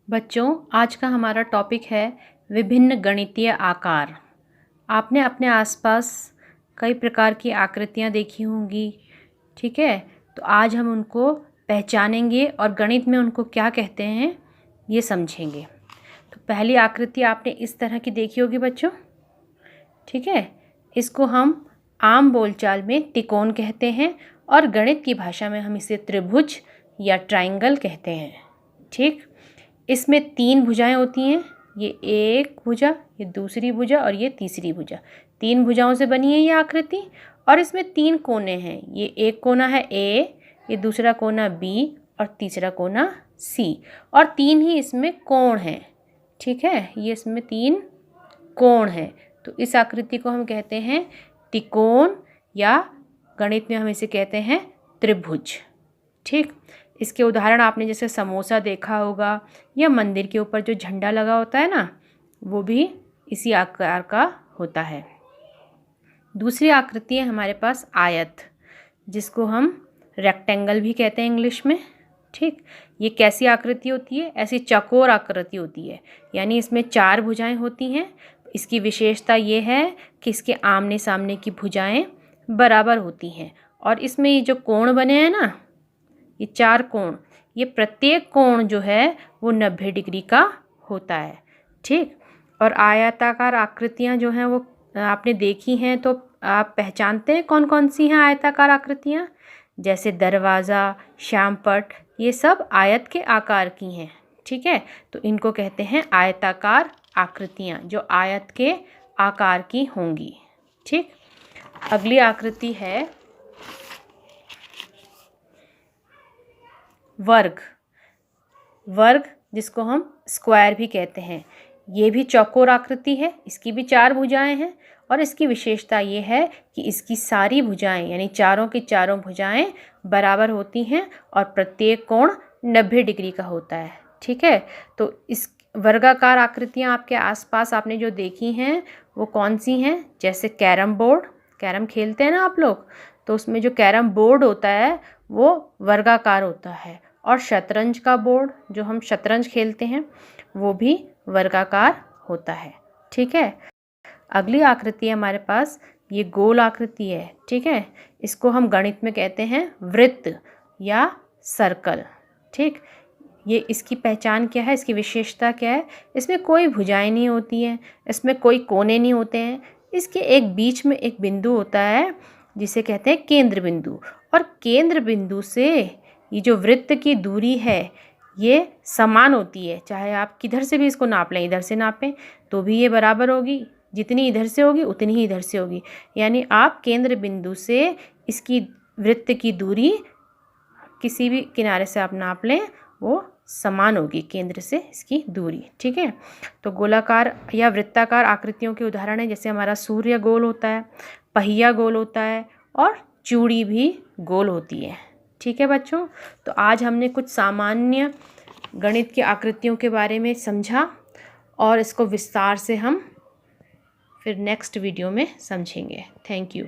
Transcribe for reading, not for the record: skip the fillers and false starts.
बच्चों, आज का हमारा टॉपिक है विभिन्न गणितीय आकार। आपने अपने आसपास कई प्रकार की आकृतियाँ देखी होंगी, ठीक है। तो आज हम उनको पहचानेंगे और गणित में उनको क्या कहते हैं ये समझेंगे। तो पहली आकृति आपने इस तरह की देखी होगी बच्चों, ठीक है। इसको हम आम बोलचाल में त्रिकोण कहते हैं और गणित की भाषा में हम इसे त्रिभुज या ट्रायंगल कहते हैं, ठीक। इसमें 3 भुजाएं होती हैं, ये एक भुजा, ये दूसरी भुजा और ये तीसरी भुजा। 3 भुजाओं से बनी है ये आकृति और इसमें 3 कोने हैं। ये एक कोना है ए, ये दूसरा कोना बी और तीसरा कोना सी, और 3 ही इसमें कोण हैं, ठीक है। ये इसमें 3 कोण हैं। तो इस आकृति को हम कहते हैं त्रिकोण या गणित में हम इसे कहते हैं त्रिभुज, ठीक। इसके उदाहरण आपने जैसे समोसा देखा होगा या मंदिर के ऊपर जो झंडा लगा होता है ना, वो भी इसी आकार का होता है। दूसरी आकृति है हमारे पास आयत, जिसको हम रेक्टेंगल भी कहते हैं इंग्लिश में, ठीक। ये कैसी आकृति होती है? ऐसी चौकोर आकृति होती है, यानी इसमें 4 भुजाएं होती हैं। इसकी विशेषता ये है कि इसके आमने सामने की भुजाएं बराबर होती हैं और इसमें ये जो कोण बने हैं ना, ये 4 कोण, ये प्रत्येक कोण जो है वो 90 डिग्री का होता है, ठीक। और आयताकार आकृतियाँ जो हैं वो आपने देखी हैं, तो आप पहचानते हैं कौन कौन सी हैं आयताकार आकृतियाँ? जैसे दरवाज़ा, श्यामपट्ट, ये सब आयत के आकार की हैं, ठीक है। तो इनको कहते हैं आयताकार आकृतियाँ, जो आयत के आकार की होंगी, ठीक। अगली आकृति है वर्ग। वर्ग जिसको हम स्क्वायर भी कहते हैं, ये भी चौकोर आकृति है। इसकी भी 4 भुजाएं हैं और इसकी विशेषता ये है कि इसकी सारी भुजाएं यानी चारों की चारों भुजाएं बराबर होती हैं और प्रत्येक कोण 90 डिग्री का होता है, ठीक है। तो इस वर्गाकार आकृतियाँ आपके आसपास आपने जो देखी हैं वो कौन सी हैं? जैसे कैरम बोर्ड, कैरम खेलते हैं ना आप लोग, तो उसमें जो कैरम बोर्ड होता है वो वर्गाकार होता है, और शतरंज का बोर्ड जो हम शतरंज खेलते हैं वो भी वर्गाकार होता है, ठीक है। अगली आकृति है हमारे पास, ये गोल आकृति है, ठीक है। इसको हम गणित में कहते हैं वृत्त या सर्कल, ठीक। ये इसकी पहचान क्या है, इसकी विशेषता क्या है? इसमें कोई भुजाएं नहीं होती हैं, इसमें कोई कोने नहीं होते हैं। इसके एक बीच में एक बिंदु होता है जिसे कहते हैं केंद्र बिंदु, और केंद्र बिंदु से ये जो वृत्त की दूरी है ये समान होती है। चाहे आप किधर से भी इसको नाप लें, इधर से नापें तो भी ये बराबर होगी, जितनी इधर से होगी उतनी ही इधर से होगी। यानी आप केंद्र बिंदु से इसकी वृत्त की दूरी किसी भी किनारे से आप नाप लें वो समान होगी केंद्र से इसकी दूरी, ठीक है। तो गोलाकार या वृत्ताकार आकृतियों के उदाहरण है जैसे हमारा सूर्य गोल होता है, पहिया गोल होता है और चूड़ी भी गोल होती है, ठीक है बच्चों। तो आज हमने कुछ सामान्य गणित की आकृतियों के बारे में समझा और इसको विस्तार से हम फिर नेक्स्ट वीडियो में समझेंगे। Thank you.